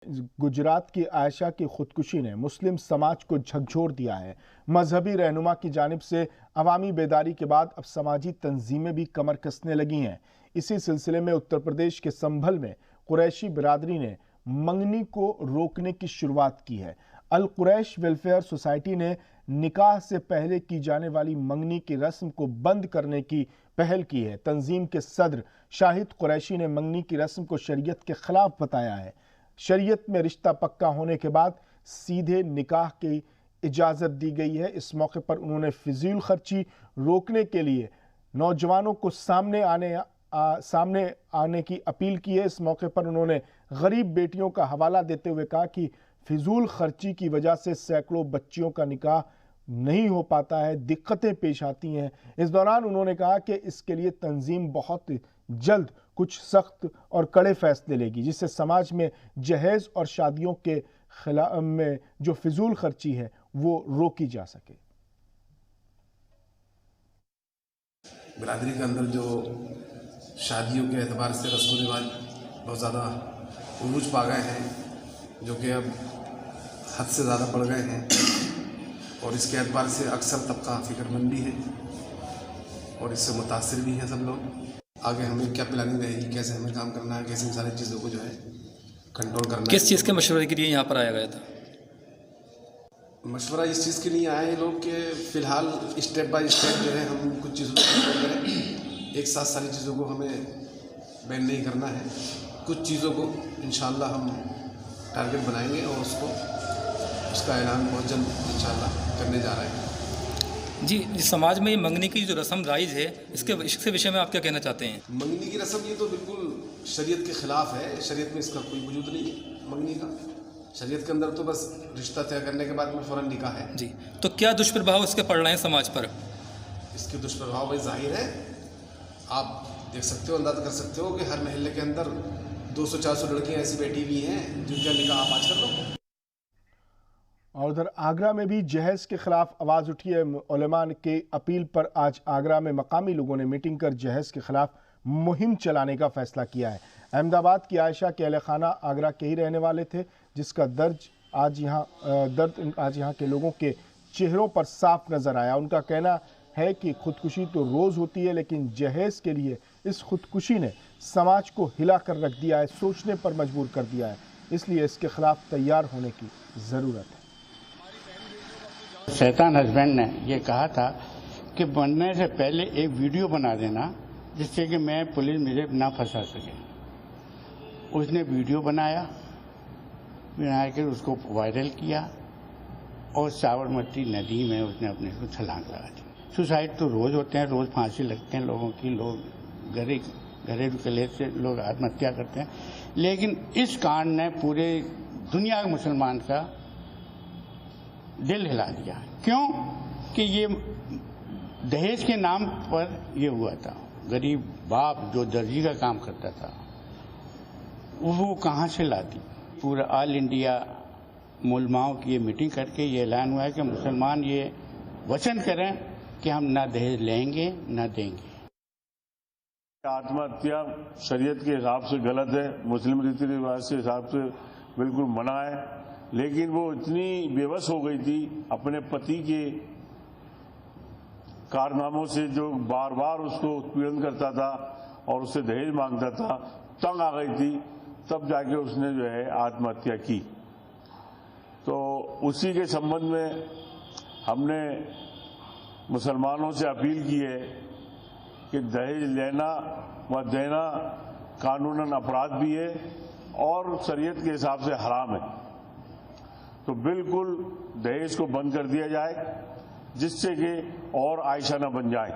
गुजरात की आयशा की खुदकुशी ने मुस्लिम समाज को झकझोर दिया है। मजहबी रहनुमा की जानिब से अवामी बेदारी के बाद अब समाजी तंजीमें भी कमर कसने लगी हैं। इसी सिलसिले में उत्तर प्रदेश के संभल में कुरैशी बिरादरी ने मंगनी को रोकने की शुरुआत की है। अल कुरैश वेलफेयर सोसाइटी ने निकाह से पहले की जाने वाली मंगनी की रस्म को बंद करने की पहल की है। तंजीम के सदर शाहिद कुरैशी ने मंगनी की रस्म को शरीयत के खिलाफ बताया है। शरीयत में रिश्ता पक्का होने के बाद सीधे निकाह की इजाज़त दी गई है। इस मौके पर उन्होंने फिजूल खर्ची रोकने के लिए नौजवानों को सामने आने की अपील की है। इस मौके पर उन्होंने गरीब बेटियों का हवाला देते हुए कहा कि फिजूल खर्ची की वजह से सैकड़ों बच्चियों का निकाह नहीं हो पाता है, दिक्कतें पेश आती हैं। इस दौरान उन्होंने कहा कि इसके लिए तंजीम बहुत जल्द कुछ सख्त और कड़े फैसले लेगी, जिससे समाज में जहेज और शादियों के खिलाफ में जो फिजूल खर्ची है वो रोकी जा सके। बिरादरी के अंदर जो शादियों के एतबार से रस्म रिवाज बहुत ज़्यादा उरूज पा गए हैं, जो कि अब हद से ज़्यादा बढ़ गए हैं, और इसके एतबार से अक्सर तबका फिक्रमंद भी है और इससे मुतासिर भी हैं सब लोग। आगे हमें क्या प्लानिंग रहेगी, कैसे हमें काम करना है, कैसे इन सारी चीज़ों को जो है कंट्रोल करना है। किस चीज़ के मशवरे के लिए यहाँ पर आया गया था? मशवरा इस चीज़ के लिए आए लोग कि फ़िलहाल स्टेप बाय स्टेप जो है हम कुछ चीज़ों को कंट्रोल करें। एक साथ सारी चीज़ों को हमें बैन नहीं करना है। कुछ चीज़ों को इंशाल्लाह हम टारगेट बनाएंगे और उसका ऐलान बहुत जल्द इंशाल्लाह करने जा रहे हैं। जी, समाज में ये मंगनी की जो रस्म राइज है, इसके विषय में आप क्या कहना चाहते हैं? मंगनी की रस्म ये तो बिल्कुल शरीयत के खिलाफ है। शरीयत में इसका कोई वजूद नहीं है मंगनी का। शरीयत के अंदर तो बस रिश्ता तय करने के बाद में फ़ौरन निकाह है। जी, तो क्या दुष्प्रभाव इसके पड़ रहे हैं समाज पर? इसके दुष्प्रभाव भाई जाहिर है, आप देख सकते हो, अंदाज़ा कर सकते हो कि हर महल्ले के अंदर 200-400 लड़कियाँ ऐसी बैठी हुई हैं जिनका निकाह आप आज कर लो। और उधर आगरा में भी जहेज के खिलाफ आवाज़ उठी है। उलेमा के अपील पर आज आगरा में मकामी लोगों ने मीटिंग कर जहेज के खिलाफ मुहिम चलाने का फैसला किया है। अहमदाबाद की आयशा के अहले खाना आगरा के ही रहने वाले थे, जिसका दर्द आज यहाँ के लोगों के चेहरों पर साफ नज़र आया। उनका कहना है कि खुदकुशी तो रोज़ होती है, लेकिन जहेज के लिए इस खुदकुशी ने समाज को हिला कर रख दिया है, सोचने पर मजबूर कर दिया है। इसलिए इसके खिलाफ तैयार होने की ज़रूरत है। शैतान हस्बैंड ने ये कहा था कि बनने से पहले एक वीडियो बना देना जिससे कि मैं पुलिस मुझे ना फंसा सके। उसने वीडियो बना के उसको वायरल किया और साबरमती नदी में उसने अपने को छलांग लगा दी। सुसाइड तो रोज़ होते हैं, रोज़ फांसी लगते हैं लोगों की, लोग घरेलू कलेश से लोग आत्महत्या करते हैं, लेकिन इस कांड ने पूरे दुनिया के मुसलमान का दिल हिला दिया। क्यों कि ये दहेज के नाम पर ये हुआ था। गरीब बाप जो दर्जी का काम करता था वो कहाँ से लाती। पूरा ऑल इंडिया मुलमाओं की ये मीटिंग करके ये ऐलान हुआ है कि मुसलमान ये वचन करें कि हम ना दहेज लेंगे ना देंगे। आत्महत्या शरीयत के हिसाब से गलत है, मुस्लिम रीति रिवाज के हिसाब से बिल्कुल मना है, लेकिन वो इतनी बेबस हो गई थी अपने पति के कारनामों से, जो बार बार उसको उत्पीड़न करता था और उससे दहेज मांगता था, तंग आ गई थी, तब जाके उसने जो है आत्महत्या की। तो उसी के संबंध में हमने मुसलमानों से अपील की है कि दहेज लेना व देना कानूनन अपराध भी है और शरीयत के हिसाब से हराम है। तो बिल्कुल दहेज को बंद कर दिया जाए, जिससे कि और आयशा न बन जाए।